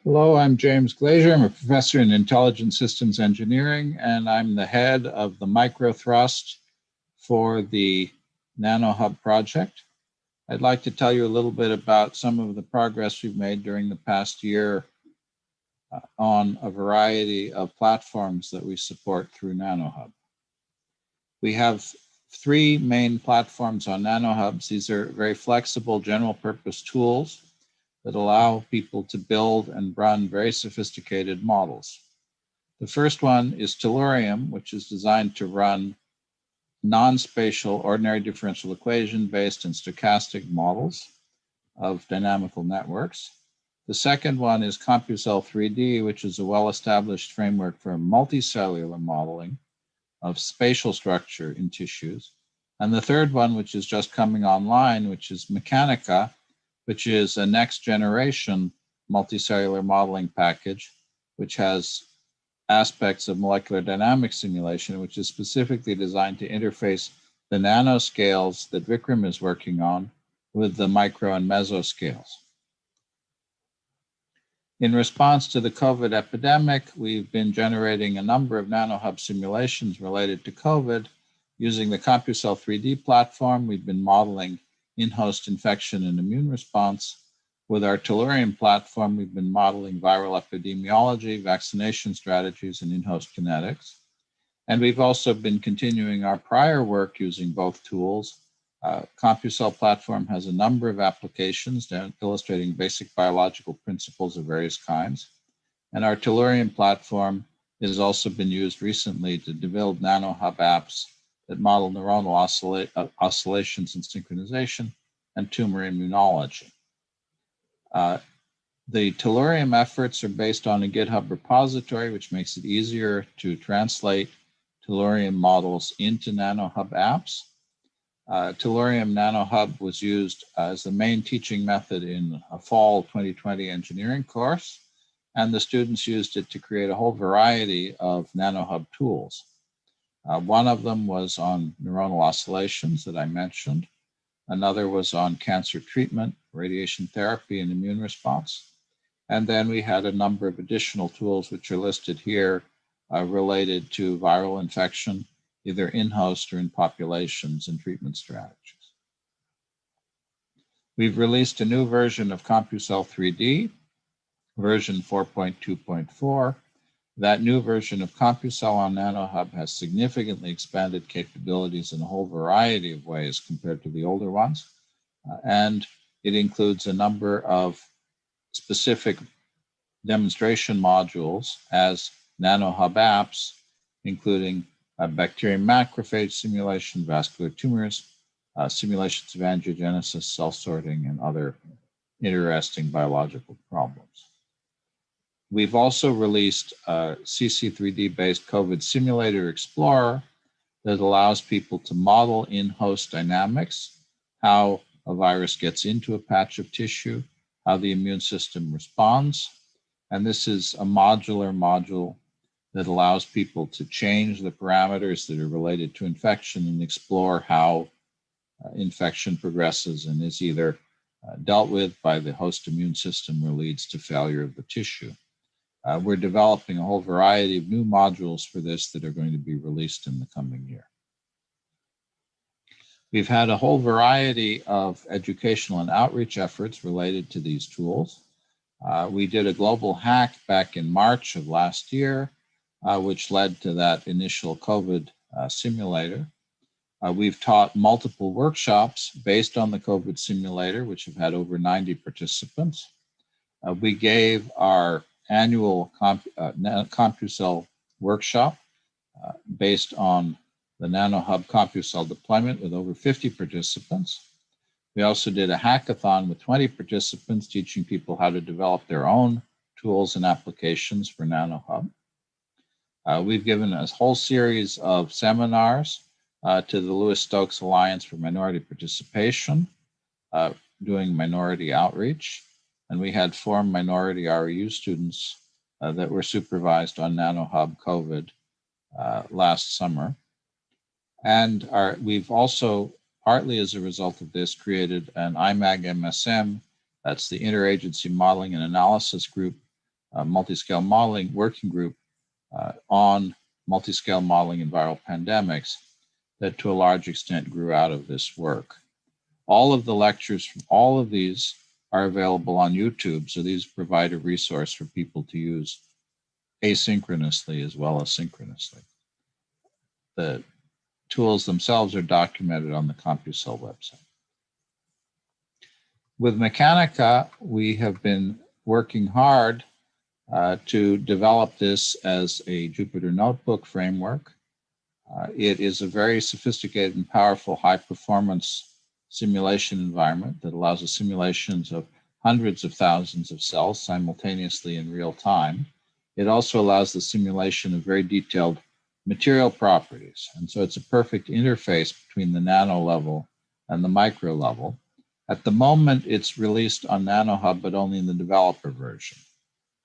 Hello, I'm James Glazier. I'm a professor in Intelligent Systems Engineering, and I'm the head of the microthrust for the nanoHUB project. I'd like to tell you a little bit about some of the progress we've made during the past year on a variety of platforms that we support through nanoHUB. We have three main platforms on nanoHUBs. These are very flexible general purpose tools that allow people to build and run very sophisticated models. The first one is Tellurium, which is designed to run non-spatial ordinary differential equation-based and stochastic models of dynamical networks. The second one is CompuCell3D, which is a well-established framework for multicellular modeling of spatial structure in tissues. And the third one, which is just coming online, which is Mechanica, which is a next generation multicellular modeling package, which has aspects of molecular dynamics simulation, which is specifically designed to interface the nanoscales that Vikram is working on with the micro and mesoscales. In response to the COVID epidemic, we've been generating a number of nanoHUB simulations related to COVID. Using the CompuCell3D platform, we've been modeling in-host infection and immune response. With our Tellurium platform, we've been modeling viral epidemiology, vaccination strategies, and in-host kinetics. And we've also been continuing our prior work using both tools. CompuCell platform has a number of applications illustrating basic biological principles of various kinds. And our Tellurium platform has also been used recently to develop nanoHUB apps that model neuronal oscillations and synchronization and tumor immunology. The Tellurium efforts are based on a GitHub repository, which makes it easier to translate Tellurium models into nanoHUB apps. Tellurium nanoHUB was used as the main teaching method in a fall 2020 engineering course, and the students used it to create a whole variety of nanoHUB tools. One of them was on neuronal oscillations that I mentioned. Another was on cancer treatment, radiation therapy, and immune response. And then we had a number of additional tools which are listed here related to viral infection, either in-host or in populations, and treatment strategies. We've released a new version of CompuCell3D, version 4.2.4. That new version of CompuCell on nanoHUB has significantly expanded capabilities in a whole variety of ways compared to the older ones. And it includes a number of specific demonstration modules as nanoHUB apps, including bacterium macrophage simulation, vascular tumors, simulations of angiogenesis, cell sorting, and other interesting biological problems. We've also released a CC3D-based COVID simulator explorer that allows people to model in-host dynamics, how a virus gets into a patch of tissue, how the immune system responds. And this is a modular module that allows people to change the parameters that are related to infection and explore how infection progresses and is either dealt with by the host immune system or leads to failure of the tissue. We're developing a whole variety of new modules for this that are going to be released in the coming year. We've had a whole variety of educational and outreach efforts related to these tools. We did a global hack back in March of last year, which led to that initial COVID simulator. We've taught multiple workshops based on the COVID simulator, which have had over 90 participants. We gave our annual CompuCell workshop based on the nanoHUB CompuCell deployment with over 50 participants. We also did a hackathon with 20 participants teaching people how to develop their own tools and applications for nanoHUB. We've given a whole series of seminars to the Louis Stokes Alliance for Minority Participation, doing minority outreach. And we had 4 minority REU students that were supervised on nanoHUB COVID last summer. And we've also, partly as a result of this, created an IMAG MSM, that's the Interagency Modeling and Analysis Group, multi-scale modeling working group on multi-scale modeling in viral pandemics that to a large extent grew out of this work. All of the lectures from all of these are available on YouTube, so these provide a resource for people to use asynchronously as well as synchronously. The tools themselves are documented on the CompuCell website. With Mechanica, we have been working hard to develop this as a Jupyter Notebook framework. It is a very sophisticated and powerful high-performance simulation environment that allows the simulations of hundreds of thousands of cells simultaneously in real time. It also allows the simulation of very detailed material properties. And so it's a perfect interface between the nano level and the micro level. At the moment, it's released on nanoHUB, but only in the developer version.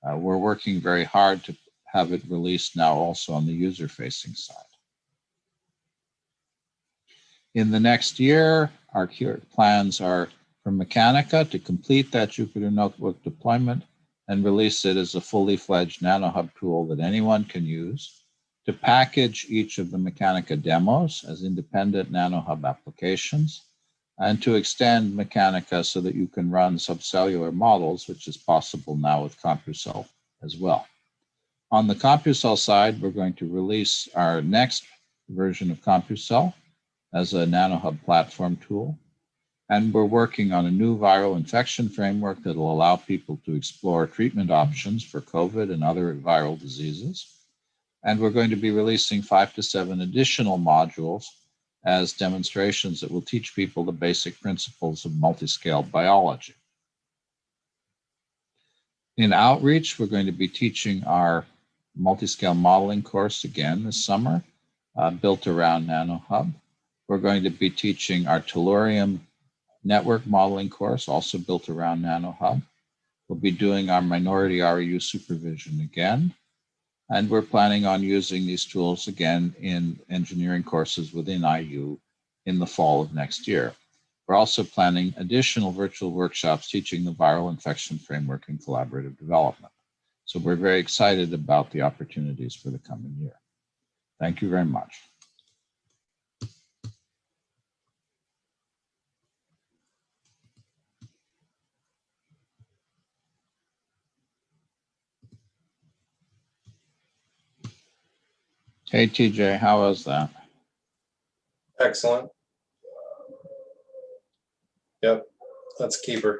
We're working very hard to have it released now also on the user-facing side. In the next year, our plans are for Mechanica to complete that Jupyter Notebook deployment and release it as a fully fledged nanoHUB tool that anyone can use, to package each of the Mechanica demos as independent nanoHUB applications, and to extend Mechanica so that you can run subcellular models, which is possible now with CompuCell as well. On the CompuCell side, we're going to release our next version of CompuCell as a nanoHUB platform tool. And we're working on a new viral infection framework that will allow people to explore treatment options for COVID and other viral diseases. And we're going to be releasing 5 to 7 additional modules as demonstrations that will teach people the basic principles of multi-scale biology. In Outreach, we're going to be teaching our multi-scale modeling course again this summer, built around nanoHUB. We're going to be teaching our Tellurium network modeling course, also built around nanoHUB. We'll be doing our minority REU supervision again. And we're planning on using these tools again in engineering courses within IU in the fall of next year. We're also planning additional virtual workshops teaching the viral infection framework in collaborative development. So we're very excited about the opportunities for the coming year. Thank you very much. Hey, TJ, how was that? Excellent. Yep, that's a keeper.